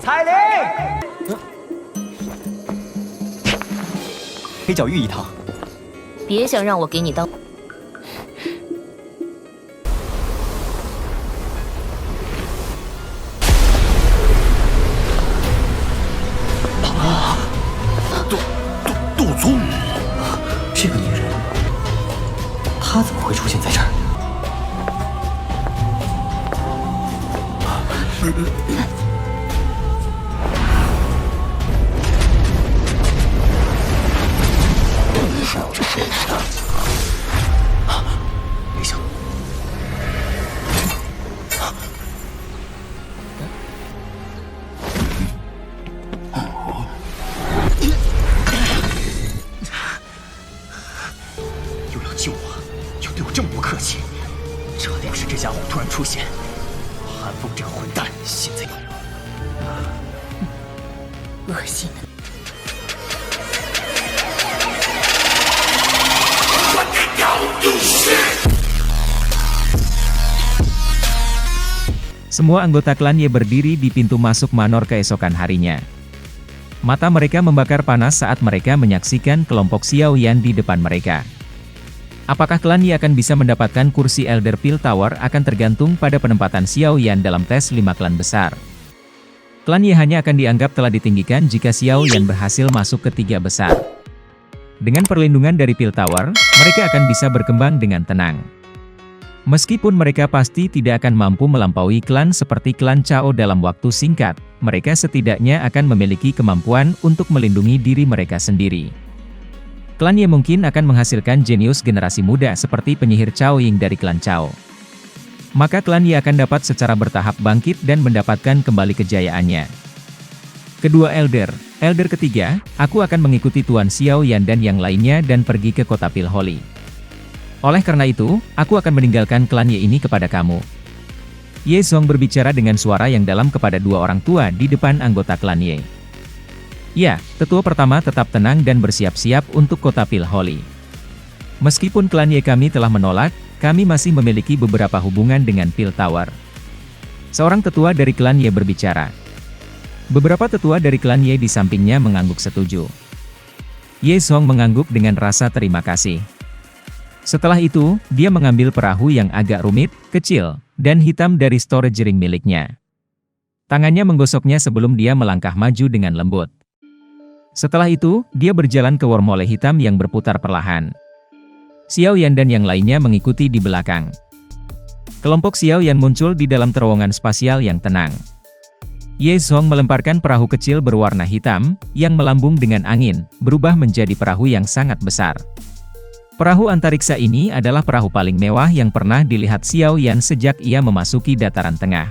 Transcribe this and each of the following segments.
彩铃，黑角玉一趟。别想让我给你当。杜宗，这个女人，她怎么会出现在这儿？别想！又要救我，又对我这么不客气，这定是这家伙突然出现。韩风这个混蛋，现在恶心的。 Semua anggota klan Ye berdiri di pintu masuk manor keesokan harinya. Mata mereka membakar panas saat mereka menyaksikan kelompok Xiao Yan di depan mereka. Apakah klan Ye akan bisa mendapatkan kursi Elder Pill Tower akan tergantung pada penempatan Xiao Yan dalam tes 5 klan besar. Klan Ye hanya akan dianggap telah ditinggikan jika Xiao Yan berhasil masuk ke 3 besar. Dengan perlindungan dari Pill Tower, mereka akan bisa berkembang dengan tenang. Meskipun mereka pasti tidak akan mampu melampaui klan seperti klan Chao dalam waktu singkat, mereka setidaknya akan memiliki kemampuan untuk melindungi diri mereka sendiri. Klan Ye mungkin akan menghasilkan jenius generasi muda seperti penyihir Chao Ying dari klan Chao. Maka klan Ye akan dapat secara bertahap bangkit dan mendapatkan kembali kejayaannya. Kedua Elder ketiga, aku akan mengikuti Tuan Xiao Yan dan yang lainnya dan pergi ke kota Pil Holy. Oleh karena itu, aku akan meninggalkan klan Ye ini kepada kamu. Ye Zong berbicara dengan suara yang dalam kepada dua orang tua di depan anggota klan Ye. Ya, tetua pertama tetap tenang dan bersiap-siap untuk kota Pil Holy. Meskipun klan Ye kami telah menolak, kami masih memiliki beberapa hubungan dengan Pil Tower. Seorang tetua dari klan Ye berbicara. Beberapa tetua dari klan Ye di sampingnya mengangguk setuju. Ye Zong mengangguk dengan rasa terima kasih. Setelah itu, dia mengambil perahu yang agak rumit, kecil, dan hitam dari storage ring miliknya. Tangannya menggosoknya sebelum dia melangkah maju dengan lembut. Setelah itu, dia berjalan ke wormhole hitam yang berputar perlahan. Xiao Yan dan yang lainnya mengikuti di belakang. Kelompok Xiao Yan muncul di dalam terowongan spasial yang tenang. Ye Zong melemparkan perahu kecil berwarna hitam, yang melambung dengan angin, berubah menjadi perahu yang sangat besar. Perahu antariksa ini adalah perahu paling mewah yang pernah dilihat Xiao Yan sejak ia memasuki dataran tengah.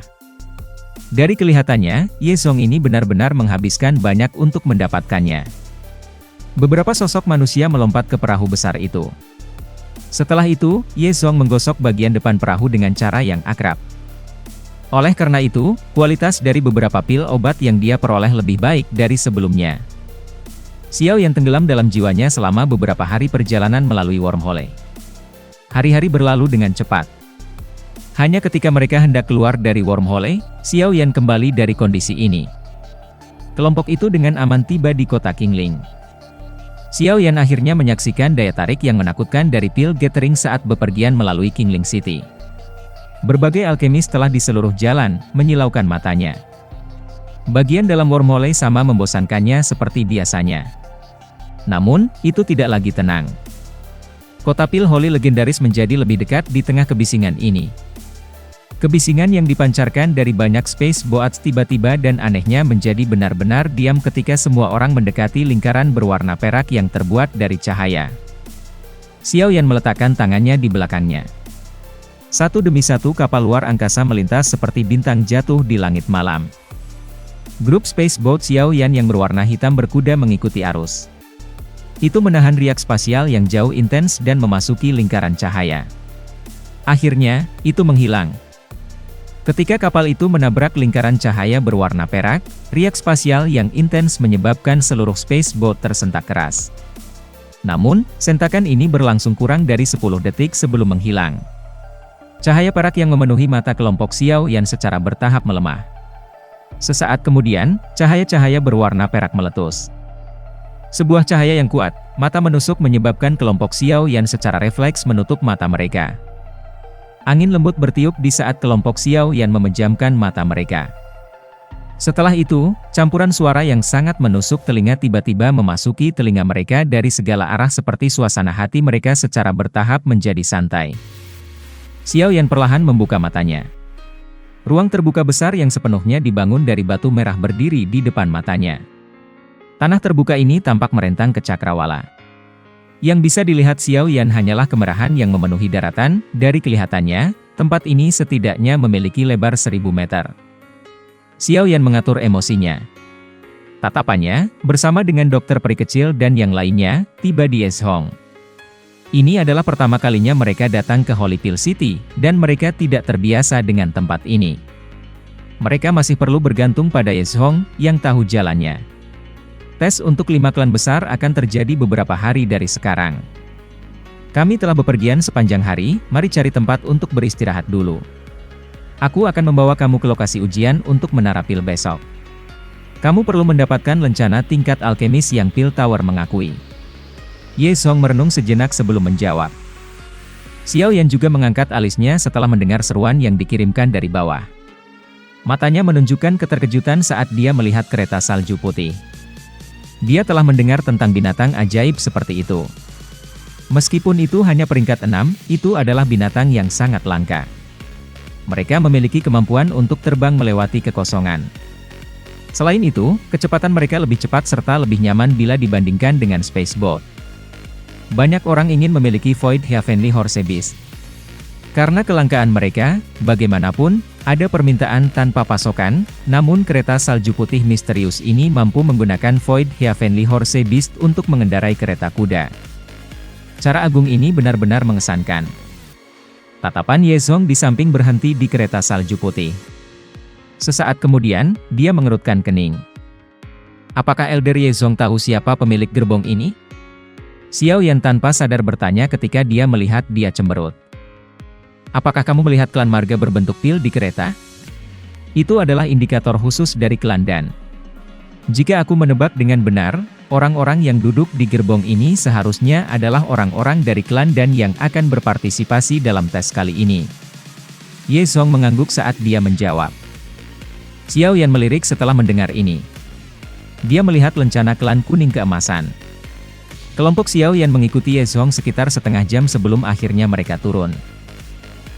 Dari kelihatannya, Ye Zong ini benar-benar menghabiskan banyak untuk mendapatkannya. Beberapa sosok manusia melompat ke perahu besar itu. Setelah itu, Ye Zong menggosok bagian depan perahu dengan cara yang akrab. Oleh karena itu, kualitas dari beberapa pil obat yang dia peroleh lebih baik dari sebelumnya. Xiao Yan tenggelam dalam jiwanya selama beberapa hari perjalanan melalui wormhole. Hari-hari berlalu dengan cepat. Hanya ketika mereka hendak keluar dari wormhole, Xiao Yan kembali dari kondisi ini. Kelompok itu dengan aman tiba di kota Qingling. Xiao Yan akhirnya menyaksikan daya tarik yang menakutkan dari pil gathering saat bepergian melalui Qingling City. Berbagai alkemis telah di seluruh jalan, menyilaukan matanya. Bagian dalam wormhole sama membosankannya seperti biasanya. Namun, itu tidak lagi tenang. Kota Pil Holy legendaris menjadi lebih dekat di tengah kebisingan ini. Kebisingan yang dipancarkan dari banyak space boats tiba-tiba dan anehnya menjadi benar-benar diam ketika semua orang mendekati lingkaran berwarna perak yang terbuat dari cahaya. Xiao Yan meletakkan tangannya di belakangnya. Satu demi satu kapal luar angkasa melintas seperti bintang jatuh di langit malam. Grup space boat Xiao Yan yang berwarna hitam berkuda mengikuti arus. Itu menahan riak spasial yang jauh intens dan memasuki lingkaran cahaya. Akhirnya, itu menghilang. Ketika kapal itu menabrak lingkaran cahaya berwarna perak, riak spasial yang intens menyebabkan seluruh space boat tersentak keras. Namun, sentakan ini berlangsung kurang dari 10 detik sebelum menghilang. Cahaya perak yang memenuhi mata kelompok Xiao Yan secara bertahap melemah. Sesaat kemudian, cahaya-cahaya berwarna perak meletus. Sebuah cahaya yang kuat, mata menusuk menyebabkan kelompok Xiao Yan secara refleks menutup mata mereka. Angin lembut bertiup di saat kelompok Xiao Yan memejamkan mata mereka. Setelah itu, campuran suara yang sangat menusuk telinga tiba-tiba memasuki telinga mereka dari segala arah seperti suasana hati mereka secara bertahap menjadi santai. Xiao Yan perlahan membuka matanya. Ruang terbuka besar yang sepenuhnya dibangun dari batu merah berdiri di depan matanya. Tanah terbuka ini tampak merentang ke cakrawala. Yang bisa dilihat Xiao Yan hanyalah kemerahan yang memenuhi daratan. Dari kelihatannya, tempat ini setidaknya memiliki lebar 1000 meter. Xiao Yan mengatur emosinya. Tatapannya, bersama dengan dokter peri kecil dan yang lainnya, tiba di Yeshong. Ini adalah pertama kalinya mereka datang ke Holyfield City, dan mereka tidak terbiasa dengan tempat ini. Mereka masih perlu bergantung pada Yeshong, yang tahu jalannya. Tes untuk 5 klan besar akan terjadi beberapa hari dari sekarang. Kami telah bepergian sepanjang hari, mari cari tempat untuk beristirahat dulu. Aku akan membawa kamu ke lokasi ujian untuk menara pil besok. Kamu perlu mendapatkan lencana tingkat alkemis yang Pil Tower mengakui. Ye Song merenung sejenak sebelum menjawab. Xiao Yan juga mengangkat alisnya setelah mendengar seruan yang dikirimkan dari bawah. Matanya menunjukkan keterkejutan saat dia melihat kereta salju putih. Dia telah mendengar tentang binatang ajaib seperti itu. Meskipun itu hanya peringkat 6, itu adalah binatang yang sangat langka. Mereka memiliki kemampuan untuk terbang melewati kekosongan. Selain itu, kecepatan mereka lebih cepat serta lebih nyaman bila dibandingkan dengan spaceboat. Banyak orang ingin memiliki Void Heavenly Horse Beast. Karena kelangkaan mereka, bagaimanapun, ada permintaan tanpa pasokan, namun kereta salju putih misterius ini mampu menggunakan Void Heavenly Horse Beast untuk mengendarai kereta kuda. Cara agung ini benar-benar mengesankan. Tatapan Ye Song di samping berhenti di kereta salju putih. Sesaat kemudian, dia mengerutkan kening. Apakah Elder Ye Song tahu siapa pemilik gerbong ini? Xiao Yan tanpa sadar bertanya ketika dia melihat dia cemberut. Apakah kamu melihat klan marga berbentuk pil di kereta? Itu adalah indikator khusus dari klan Dan. Jika aku menebak dengan benar, orang-orang yang duduk di gerbong ini seharusnya adalah orang-orang dari klan Dan yang akan berpartisipasi dalam tes kali ini. Ye Song mengangguk saat dia menjawab. Xiao Yan melirik setelah mendengar ini. Dia melihat lencana klan kuning keemasan. Kelompok Xiao Yan mengikuti Ye Song sekitar setengah jam sebelum akhirnya mereka turun.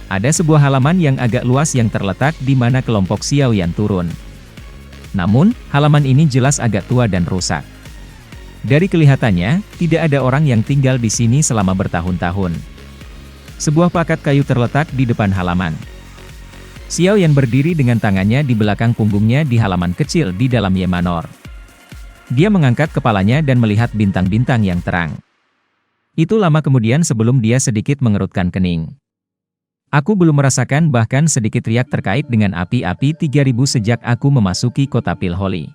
Ada sebuah halaman yang agak luas yang terletak di mana kelompok Xiao Yan turun. Namun, halaman ini jelas agak tua dan rusak. Dari kelihatannya, tidak ada orang yang tinggal di sini selama bertahun-tahun. Sebuah plakat kayu terletak di depan halaman. Xiao Yan berdiri dengan tangannya di belakang punggungnya di halaman kecil di dalam Ye Manor. Dia mengangkat kepalanya dan melihat bintang-bintang yang terang. Itu lama kemudian sebelum dia sedikit mengerutkan kening. Aku belum merasakan bahkan sedikit riak terkait dengan api-api 3000 sejak aku memasuki kota Pil Holy.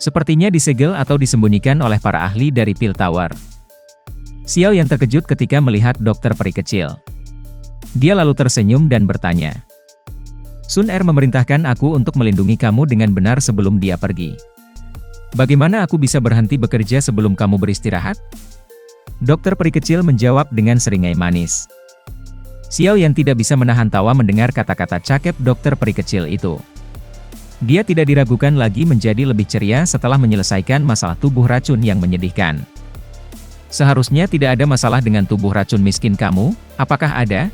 Sepertinya disegel atau disembunyikan oleh para ahli dari Pil Tower. Xiao Yan terkejut ketika melihat dokter peri kecil. Dia lalu tersenyum dan bertanya. Sun Er memerintahkan aku untuk melindungi kamu dengan benar sebelum dia pergi. Bagaimana aku bisa berhenti bekerja sebelum kamu beristirahat? Dokter peri kecil menjawab dengan seringai manis. Xiao Yan tidak bisa menahan tawa mendengar kata-kata cakep dokter peri kecil itu. Dia tidak diragukan lagi menjadi lebih ceria setelah menyelesaikan masalah tubuh racun yang menyedihkan. Seharusnya tidak ada masalah dengan tubuh racun miskin kamu, apakah ada?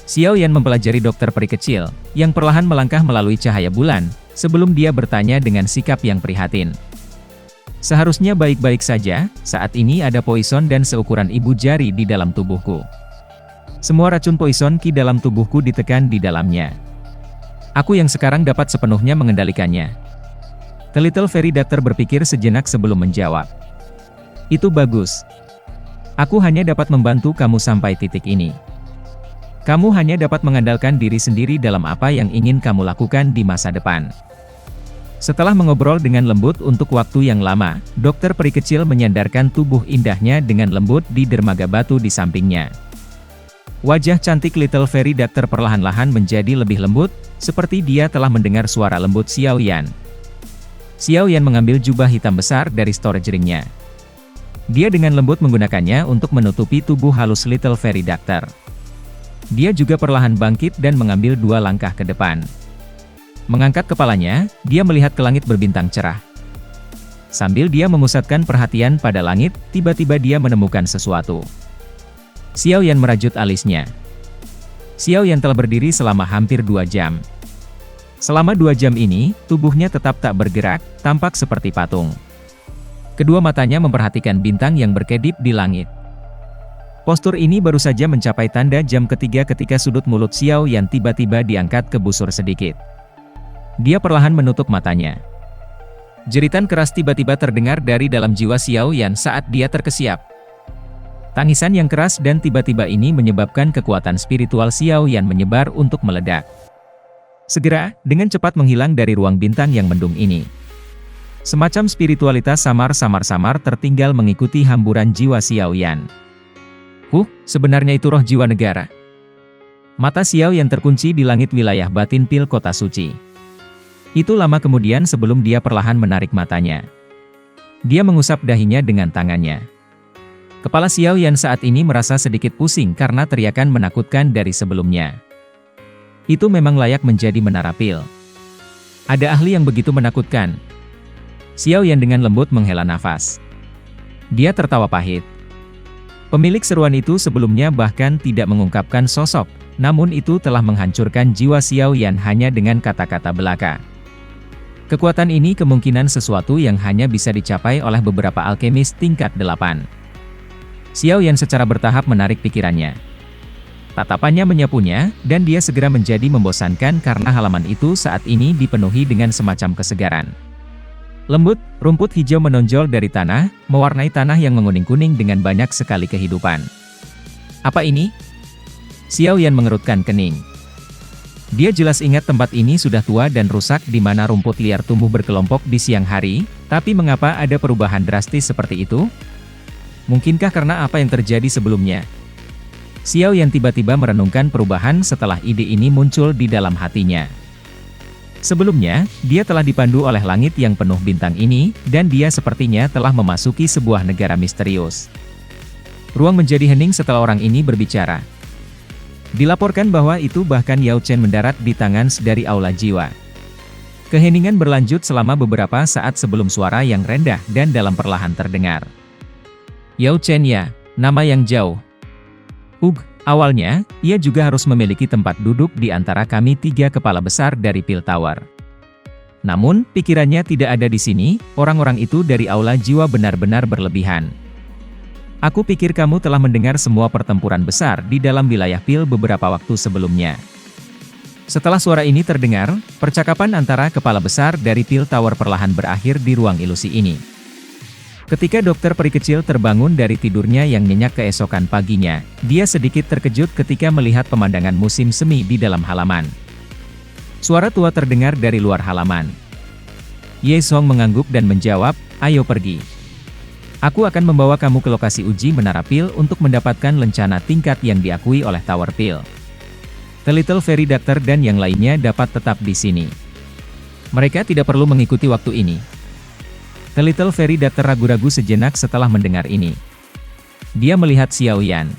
Xiao Yan mempelajari dokter peri kecil, yang perlahan melangkah melalui cahaya bulan, sebelum dia bertanya dengan sikap yang prihatin. Seharusnya baik-baik saja, saat ini ada poison dan seukuran ibu jari di dalam tubuhku. Semua racun poison ki dalam tubuhku ditekan di dalamnya. Aku yang sekarang dapat sepenuhnya mengendalikannya. The Little Fairy Doctor berpikir sejenak sebelum menjawab. Itu bagus. Aku hanya dapat membantu kamu sampai titik ini. Kamu hanya dapat mengandalkan diri sendiri dalam apa yang ingin kamu lakukan di masa depan. Setelah mengobrol dengan lembut untuk waktu yang lama, dokter peri kecil menyandarkan tubuh indahnya dengan lembut di dermaga batu di sampingnya. Wajah cantik Little Fairy Doctor perlahan-lahan menjadi lebih lembut, seperti dia telah mendengar suara lembut Xiao Yan. Xiao Yan mengambil jubah hitam besar dari storage ring-nya. Dia dengan lembut menggunakannya untuk menutupi tubuh halus Little Fairy Doctor. Dia juga perlahan bangkit dan mengambil 2 langkah ke depan. Mengangkat kepalanya, dia melihat ke langit berbintang cerah. Sambil dia memusatkan perhatian pada langit, tiba-tiba dia menemukan sesuatu. Xiao Yan merajut alisnya. Xiao Yan telah berdiri selama hampir 2 jam. Selama 2 jam ini, tubuhnya tetap tak bergerak, tampak seperti patung. Kedua matanya memperhatikan bintang yang berkedip di langit. Postur ini baru saja mencapai tanda jam ketiga ketika sudut mulut Xiao Yan tiba-tiba diangkat ke busur sedikit. Dia perlahan menutup matanya. Jeritan keras tiba-tiba terdengar dari dalam jiwa Xiao Yan saat dia terkesiap. Tangisan yang keras dan tiba-tiba ini menyebabkan kekuatan spiritual Xiao Yan menyebar untuk meledak. Segera, dengan cepat menghilang dari ruang bintang yang mendung ini. Semacam spiritualitas samar-samar tertinggal mengikuti hamburan jiwa Xiao Yan. Sebenarnya itu roh jiwa negara. Mata Xiao Yan terkunci di langit wilayah batin pil kota suci. Itu lama kemudian sebelum dia perlahan menarik matanya. Dia mengusap dahinya dengan tangannya. Kepala Xiao Yan saat ini merasa sedikit pusing karena teriakan menakutkan dari sebelumnya. Itu memang layak menjadi menara pil. Ada ahli yang begitu menakutkan. Xiao Yan dengan lembut menghela nafas. Dia tertawa pahit. Pemilik seruan itu sebelumnya bahkan tidak mengungkapkan sosok, namun itu telah menghancurkan jiwa Xiao Yan hanya dengan kata-kata belaka. Kekuatan ini kemungkinan sesuatu yang hanya bisa dicapai oleh beberapa alkemis tingkat 8. Xiao Yan secara bertahap menarik pikirannya. Tatapannya menyapunya, dan dia segera menjadi membosankan karena halaman itu saat ini dipenuhi dengan semacam kesegaran. Lembut, rumput hijau menonjol dari tanah, mewarnai tanah yang menguning-kuning dengan banyak sekali kehidupan. Apa ini? Xiao Yan mengerutkan kening. Dia jelas ingat tempat ini sudah tua dan rusak di mana rumput liar tumbuh berkelompok di siang hari, tapi mengapa ada perubahan drastis seperti itu? Mungkinkah karena apa yang terjadi sebelumnya? Xiao Yan tiba-tiba merenungkan perubahan setelah ide ini muncul di dalam hatinya. Sebelumnya, dia telah dipandu oleh langit yang penuh bintang ini, dan dia sepertinya telah memasuki sebuah negara misterius. Ruang menjadi hening setelah orang ini berbicara. Dilaporkan bahwa itu bahkan Yao Chen mendarat di tangan dari aula jiwa. Keheningan berlanjut selama beberapa saat sebelum suara yang rendah dan dalam perlahan terdengar. Yao Chen ya, nama yang jauh. Awalnya, ia juga harus memiliki tempat duduk di antara kami 3 kepala besar dari Pil Tower. Namun, pikirannya tidak ada di sini, orang-orang itu dari aula jiwa benar-benar berlebihan. Aku pikir kamu telah mendengar semua pertempuran besar di dalam wilayah Pil beberapa waktu sebelumnya. Setelah suara ini terdengar, percakapan antara kepala besar dari Pil Tower perlahan berakhir di ruang ilusi ini. Ketika dokter peri kecil terbangun dari tidurnya yang nyenyak keesokan paginya, dia sedikit terkejut ketika melihat pemandangan musim semi di dalam halaman. Suara tua terdengar dari luar halaman. Ye Song mengangguk dan menjawab, ayo pergi. Aku akan membawa kamu ke lokasi uji menara pil untuk mendapatkan lencana tingkat yang diakui oleh Tower Pil. The Little Fairy Doctor dan yang lainnya dapat tetap di sini. Mereka tidak perlu mengikuti waktu ini. The Little Fairy Doctor ragu-ragu sejenak setelah mendengar ini. Dia melihat Xiao Yan.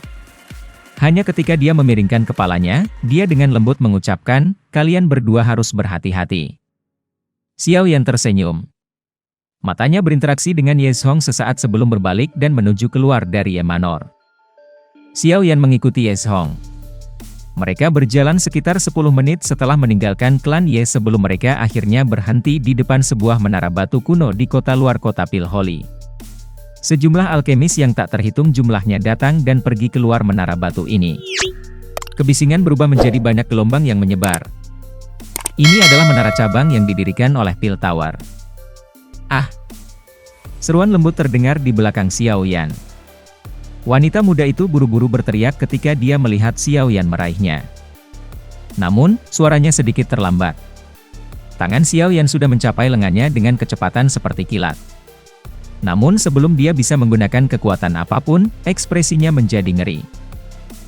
Hanya ketika dia memiringkan kepalanya, dia dengan lembut mengucapkan, kalian berdua harus berhati-hati. Xiao Yan tersenyum. Matanya berinteraksi dengan Ye Song sesaat sebelum berbalik dan menuju keluar dari Ye Manor. Xiao Yan mengikuti Ye Song. Mereka berjalan sekitar 10 menit setelah meninggalkan klan Ye sebelum mereka akhirnya berhenti di depan sebuah menara batu kuno di kota luar kota Pil Holy. Sejumlah alkemis yang tak terhitung jumlahnya datang dan pergi keluar menara batu ini. Kebisingan berubah menjadi banyak gelombang yang menyebar. Ini adalah menara cabang yang didirikan oleh Pil Tower. Seruan lembut terdengar di belakang Xiao Yan. Wanita muda itu buru-buru berteriak ketika dia melihat Xiao Yan meraihnya. Namun, suaranya sedikit terlambat. Tangan Xiao Yan sudah mencapai lengannya dengan kecepatan seperti kilat. Namun sebelum dia bisa menggunakan kekuatan apapun, ekspresinya menjadi ngeri.